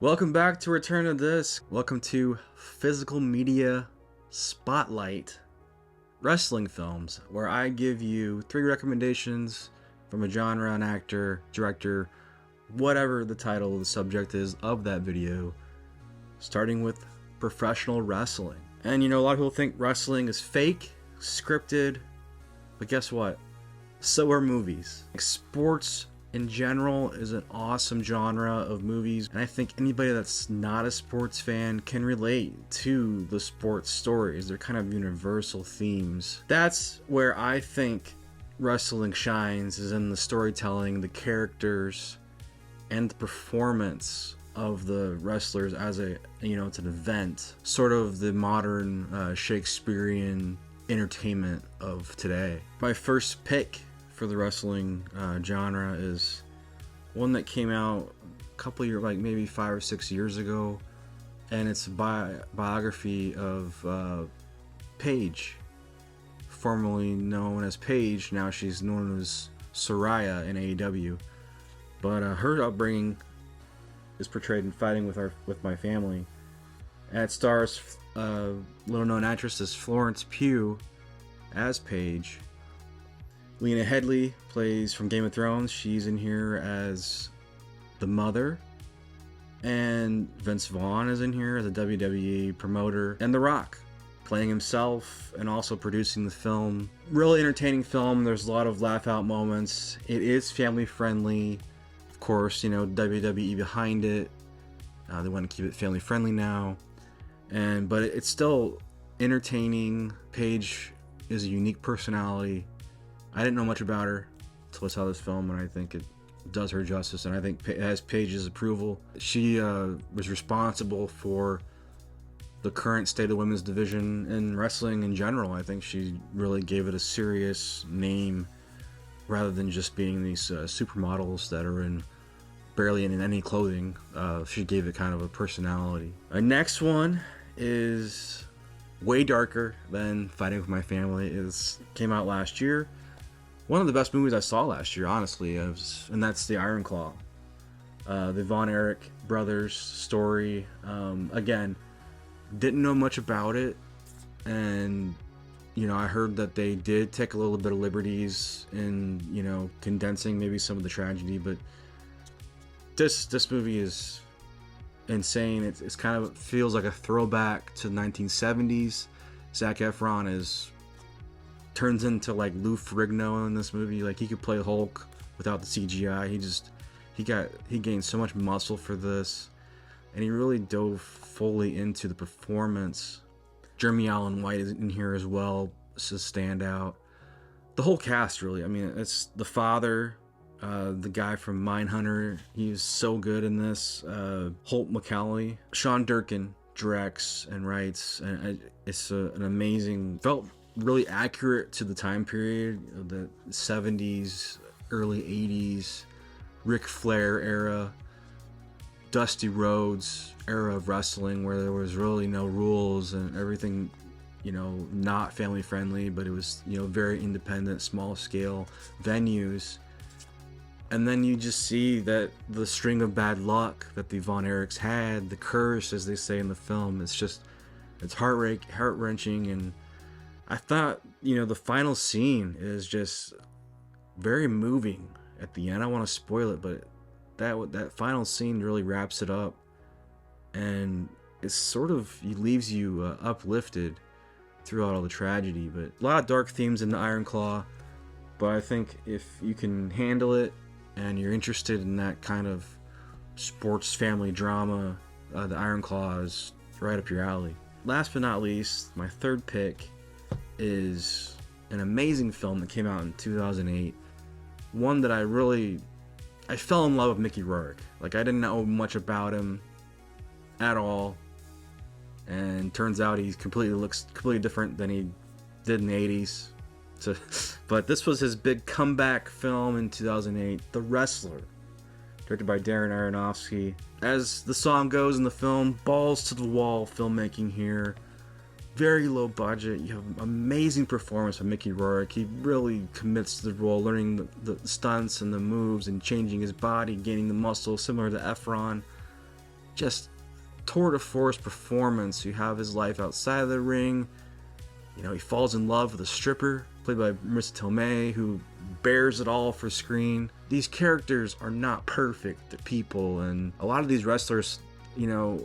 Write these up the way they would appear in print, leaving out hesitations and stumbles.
Welcome back to Return of This. Welcome to Physical Media Spotlight Wrestling Films, where I give you 3 recommendations from a genre, an actor, director, whatever the title, the subject is of that video, starting with professional wrestling. And a lot of people think wrestling is fake, scripted, but guess what? So are movies. Like sports in general is an awesome genre of movies, and I think anybody that's not a sports fan can relate to the sports stories. They're kind of universal themes. That's where I think wrestling shines, is in the storytelling, the characters, and the performance of the wrestlers as it's an event, sort of the modern Shakespearean entertainment of today. My first pick for the wrestling genre is one that came out a couple years, like maybe 5 or 6 years ago, and it's a biography of Paige, formerly known as Paige. Now she's known as Soraya in AEW, but her upbringing is portrayed in Fighting with My Family, and it stars little-known actress Florence Pugh as Paige. Lena Headey plays from Game of Thrones. She's in here as the mother. And Vince Vaughn is in here as a WWE promoter. And The Rock playing himself and also producing the film. Really entertaining film. There's a lot of laugh out moments. It is family friendly. Of course, WWE behind it. They want to keep it family friendly now. But it's still entertaining. Paige is a unique personality. I didn't know much about her until I saw this film, and I think it does her justice, and I think it has Paige's approval. She was responsible for the current state of the women's division in wrestling in general. I think she really gave it a serious name rather than just being these supermodels that are barely in any clothing. She gave it kind of a personality. Our next one is way darker than Fighting with My Family. It came out last year. One of the best movies I saw last year, honestly, and that's The Iron Claw. The Von Erich brothers story. Again, didn't know much about it, and I heard that they did take a little bit of liberties in condensing maybe some of the tragedy, but this movie is insane. It's kind of feels like a throwback to the 1970s. Zac Efron turns into like Lou Ferrigno in this movie. Like, he could play Hulk without the CGI. He gained so much muscle for this, and he really dove fully into the performance. Jeremy Allen White is in here as well. It's a standout. The whole cast, really. I mean, it's the father, the guy from Mindhunter. He's so good in this. Holt McCalley, Sean Durkin directs and writes, and it's an amazing. Felt really accurate to the time period of the 70s, early 80s, Ric Flair era, Dusty Rhodes era of wrestling, where there was really no rules and everything, not family friendly, but it was, very independent, small scale venues. And then you just see that the string of bad luck that the Von Erichs had, the curse, as they say in the film, it's heart-wrenching. And I thought, the final scene is just very moving at the end. I don't want to spoil it, but that final scene really wraps it up, and it leaves you uplifted throughout all the tragedy. But a lot of dark themes in the Iron Claw, but I think if you can handle it and you're interested in that kind of sports family drama, the Iron Claw is right up your alley. Last but not least, my third pick is an amazing film that came out in 2008. One that I fell in love with Mickey Rourke. Like, I didn't know much about him at all, and turns out he looks completely different than he did in the 80s. But this was his big comeback film in 2008, The Wrestler, directed by Darren Aronofsky. As the song goes in the film, balls to the wall filmmaking here. Very low budget. You have amazing performance from Mickey Rourke. He really commits to the role, learning the stunts and the moves and changing his body, gaining the muscle, similar to Efron. just tour de force performance. You have his life outside of the ring. You know, he falls in love with a stripper played by Marissa Tomei, who bears it all for screen. These characters are not perfect. They're people, and a lot of these wrestlers, you know,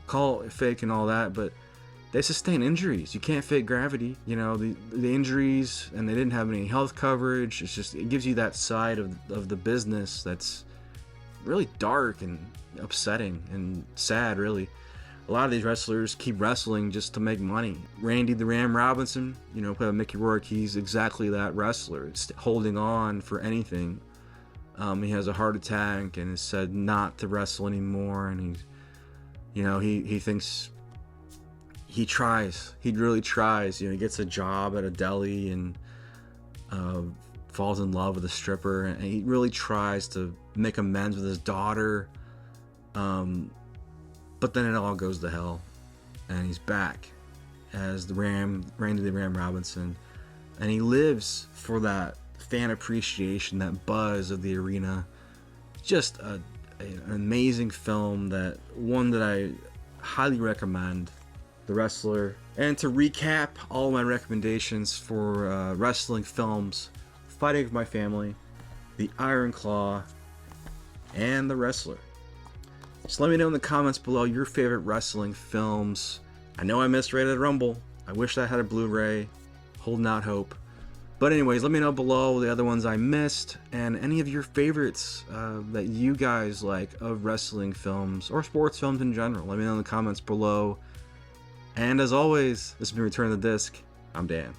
call it fake and all that, but they sustain injuries. You can't fake gravity. You know, the injuries, and they didn't have any health coverage. It's just, it gives you that side of the business that's really dark and upsetting and sad, really. A lot of these wrestlers keep wrestling just to make money. Randy the Ram Robinson, you know, played by Mickey Rourke, he's exactly that wrestler. It's holding on for anything. He has a heart attack and has said not to wrestle anymore, and he's, you know, he thinks, he tries. He really tries. You know, he gets a job at a deli and falls in love with a stripper, and he really tries to make amends with his daughter. But then it all goes to hell, and he's back as Randy the Ram Robinson, and he lives for that fan appreciation, that buzz of the arena. Just an amazing film, one that I highly recommend. The Wrestler. And to recap all my recommendations for wrestling films: Fighting with My Family, The Iron Claw, and The Wrestler. Just let me know in the comments below your favorite wrestling films. I know I missed Rated Rumble. I wish I had a Blu-ray. Holding out hope. But anyways, let me know below the other ones I missed, and any of your favorites that you guys like of wrestling films or sports films in general. Let me know in the comments below. And as always, this has been Return of the Disc. I'm Dan.